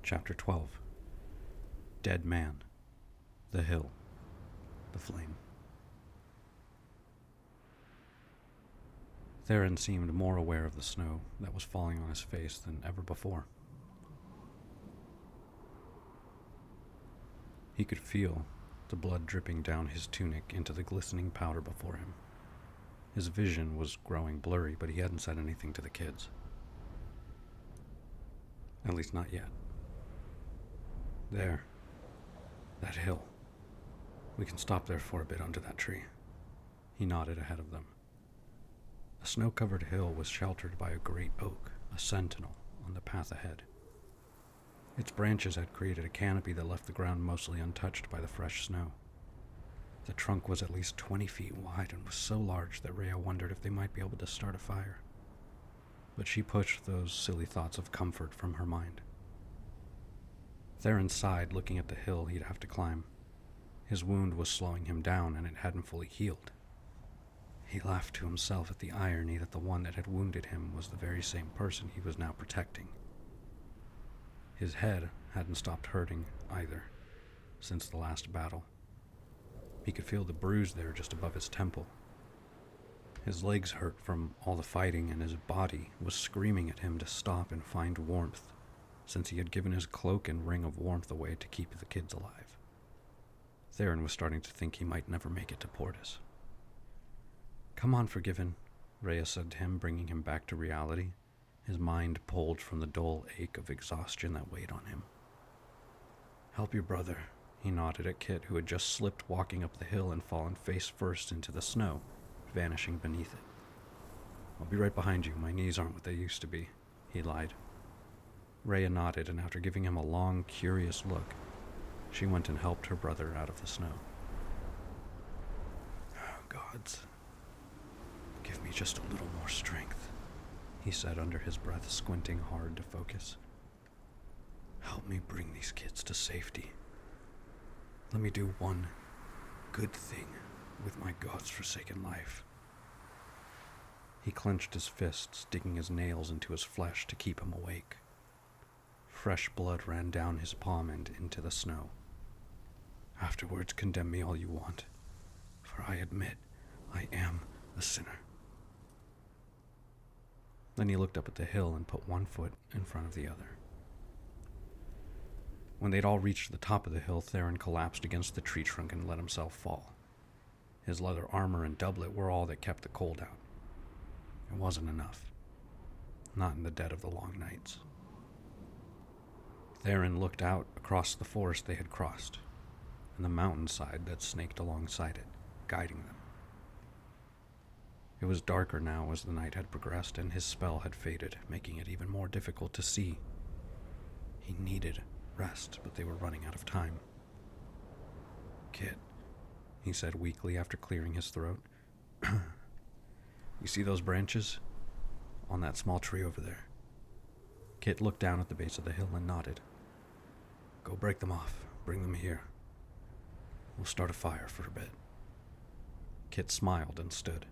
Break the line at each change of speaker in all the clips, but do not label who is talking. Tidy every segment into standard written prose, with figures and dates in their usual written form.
Chapter 12. Dead Man. The Hill. The Flame. Theron seemed more aware of the snow that was falling on his face than ever before. He could feel the blood dripping down his tunic into the glistening powder before him. His vision was growing blurry, but he hadn't said anything to the kids. At least not yet. There. That hill. We can stop there for a bit under that tree. He nodded ahead of them. A snow-covered hill was sheltered by a great oak, a sentinel, on the path ahead. Its branches had created a canopy that left the ground mostly untouched by the fresh snow. The trunk was at least 20 feet wide and was so large that Rhea wondered if they might be able to start a fire. But she pushed those silly thoughts of comfort from her mind. Theron sighed, looking at the hill he'd have to climb. His wound was slowing him down, and it hadn't fully healed. He laughed to himself at the irony that the one that had wounded him was the very same person he was now protecting. His head hadn't stopped hurting either, since the last battle. He could feel the bruise there just above his temple. His legs hurt from all the fighting, and his body was screaming at him to stop and find warmth, since he had given his cloak and ring of warmth away to keep the kids alive. Theron was starting to think he might never make it to Portis. "Come on, Forgiven," Rhea said to him, bringing him back to reality, his mind pulled from the dull ache of exhaustion that weighed on him. "Help your brother," he nodded at Kit, who had just slipped walking up the hill and fallen face first into the snow, vanishing beneath it. "I'll be right behind you. My knees aren't what they used to be," he lied. Rhea nodded, and after giving him a long, curious look, she went and helped her brother out of the snow. "Gods, give me just a little more strength," he said under his breath, squinting hard to focus. "Help me bring these kids to safety. Let me do one good thing with my God's-forsaken life." He clenched his fists, digging his nails into his flesh to keep him awake. Fresh blood ran down his palm and into the snow. "Afterwards, condemn me all you want, for I admit I am a sinner." Then he looked up at the hill and put one foot in front of the other. When they'd all reached the top of the hill, Theron collapsed against the tree trunk and let himself fall. His leather armor and doublet were all that kept the cold out. It wasn't enough. Not in the dead of the long nights. Theron looked out across the forest they had crossed, and the mountainside that snaked alongside it, guiding them. It was darker now as the night had progressed, and his spell had faded, making it even more difficult to see. He needed rest, but they were running out of time. "Kit," he said weakly after clearing his throat. "You see those branches? On that small tree over there?" Kit looked down at the base of the hill and nodded. "Go break them off. Bring them here. We'll start a fire for a bit." Kit smiled and stood.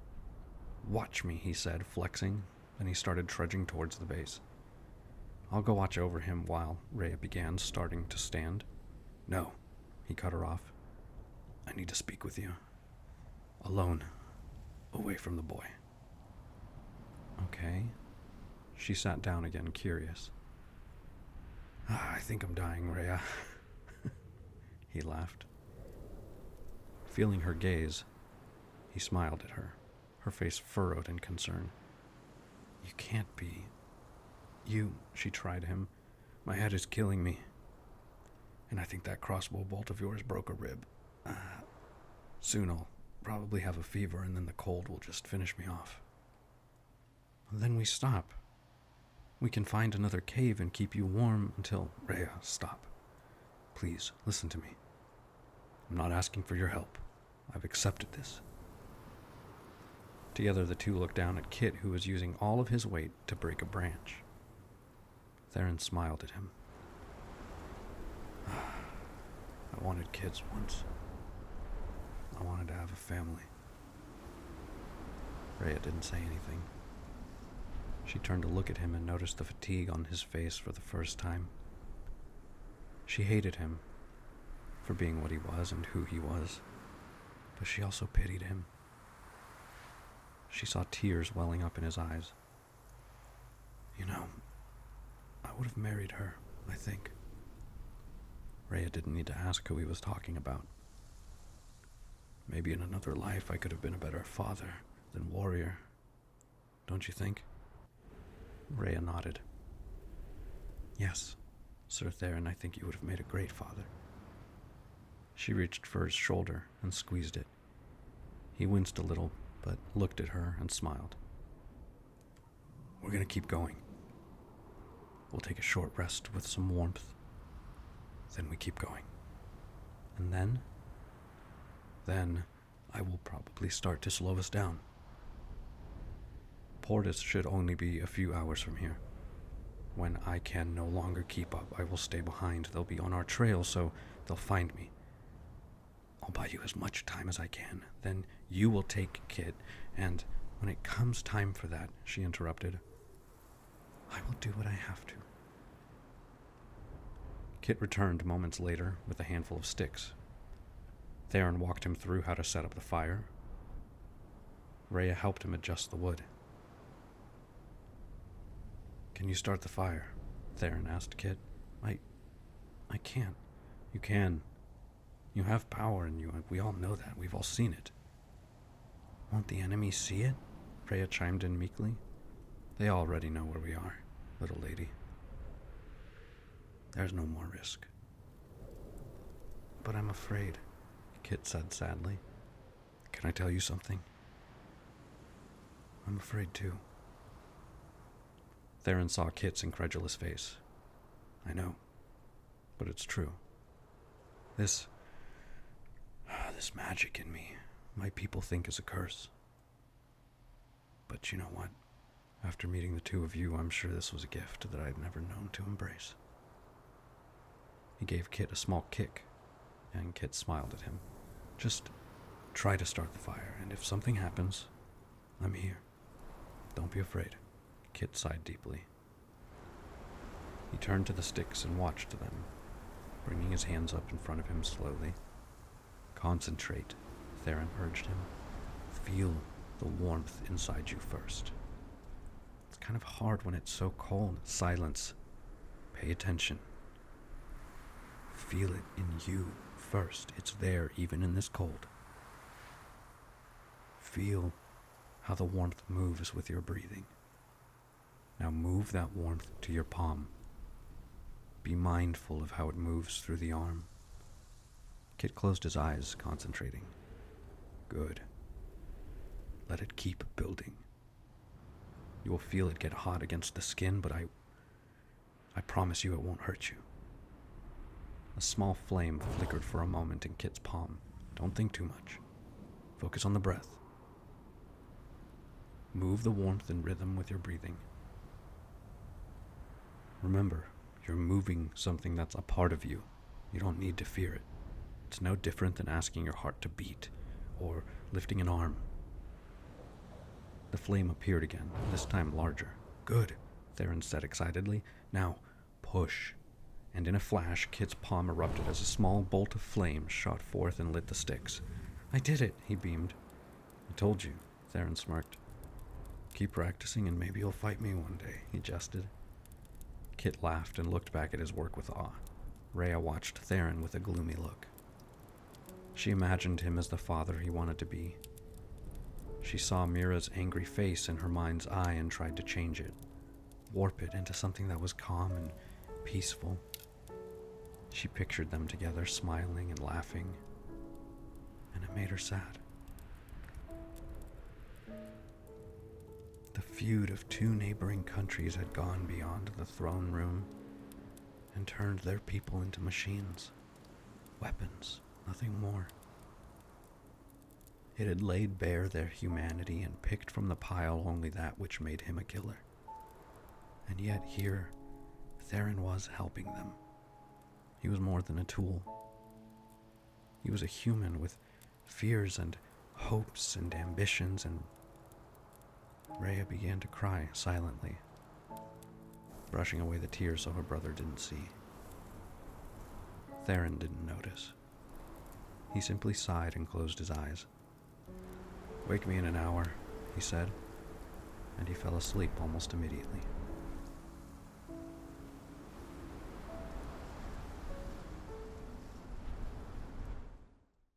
"Watch me," he said, flexing, and he started trudging towards the base. "I'll go watch over him while," Rhea began, starting to stand. "No," he cut her off. "I need to speak with you. Alone. Away from the boy." "Okay." She sat down again, curious. "I think I'm dying, Rhea." He laughed. Feeling her gaze, he smiled at her, her face furrowed in concern. "You can't be. She tried him. "My head is killing me. And I think that crossbow bolt of yours broke a rib. Soon I'll probably have a fever, and then the cold will just finish me off." "Then we stop. We can find another cave and keep you warm until—" "Rhea, stop. Please, listen to me. I'm not asking for your help. I've accepted this." Together the two looked down at Kit, who was using all of his weight to break a branch. Theron smiled at him. "I wanted kids once. I wanted to have a family." Rhea didn't say anything. She turned to look at him and noticed the fatigue on his face for the first time. She hated him for being what he was and who he was, but she also pitied him. She saw tears welling up in his eyes. You know, I would have married her, I think. Rhea didn't need to ask who he was talking about. Maybe in another life I could have been a better father than warrior. Don't you think? Rhea nodded. Yes, Sir Theron, I think you would have made a great father. She reached for his shoulder and squeezed it. He winced a little, but looked at her and smiled. We're going to keep going. We'll take a short rest with some warmth. Then we keep going. And then I will probably start to slow us down. Portis should only be a few hours from here. When I can no longer keep up, I will stay behind. They'll be on our trail, so they'll find me. I'll buy you as much time as I can. Then you will take Kit, and when it comes time for that, she interrupted, I will do what I have to. Kit returned moments later with a handful of sticks. Theron walked him through how to set up the fire. Rhea helped him adjust the wood. Can you start the fire? Theron asked Kit. I can't. You can. You have power in you, and we all know that. We've all seen it. Won't the enemy see it? Rhea chimed in meekly. They already know where we are, little lady. There's no more risk. But I'm afraid, Kit said sadly. Can I tell you something? I'm afraid too. Theron saw Kit's incredulous face. I know, but it's true. This magic in me, my people think is a curse. But you know what? After meeting the two of you, I'm sure this was a gift that I've never known to embrace. He gave Kit a small kick, and Kit smiled at him. Just try to start the fire, and if something happens, I'm here. Don't be afraid. Kit sighed deeply. He turned to the sticks and watched them, bringing his hands up in front of him slowly. Concentrate, Theron urged him. Feel the warmth inside you first. It's kind of hard when it's so cold. Silence. Pay attention. Feel it in you first. It's there even in this cold. Feel how the warmth moves with your breathing. Now move that warmth to your palm. Be mindful of how it moves through the arm. Kit closed his eyes, concentrating. Good. Let it keep building. You will feel it get hot against the skin, but I promise you it won't hurt you. A small flame flickered for a moment in Kit's palm. Don't think too much. Focus on the breath. Move the warmth in rhythm with your breathing. Remember, you're moving something that's a part of you. You don't need to fear it. It's no different than asking your heart to beat, or lifting an arm. The flame appeared again, this time larger. Good, Theron said excitedly. Now, push. And in a flash, Kit's palm erupted as a small bolt of flame shot forth and lit the sticks. I did it, he beamed. I told you, Theron smirked. Keep practicing and maybe you'll fight me one day, he jested. Kit laughed and looked back at his work with awe. Rhea watched Theron with a gloomy look. She imagined him as the father he wanted to be. She saw Mira's angry face in her mind's eye and tried to change it, warp it into something that was calm and peaceful. She pictured them together, smiling and laughing, and it made her sad. The feud of two neighboring countries had gone beyond the throne room and turned their people into machines, weapons, nothing more. It had laid bare their humanity and picked from the pile only that which made him a killer. And yet here, Theron was helping them. He was more than a tool. He was a human with fears and hopes and ambitions, and Rhea began to cry silently, brushing away the tears so her brother didn't see. Theron didn't notice. He simply sighed and closed his eyes. "Wake me in an hour," he said, and he fell asleep almost immediately.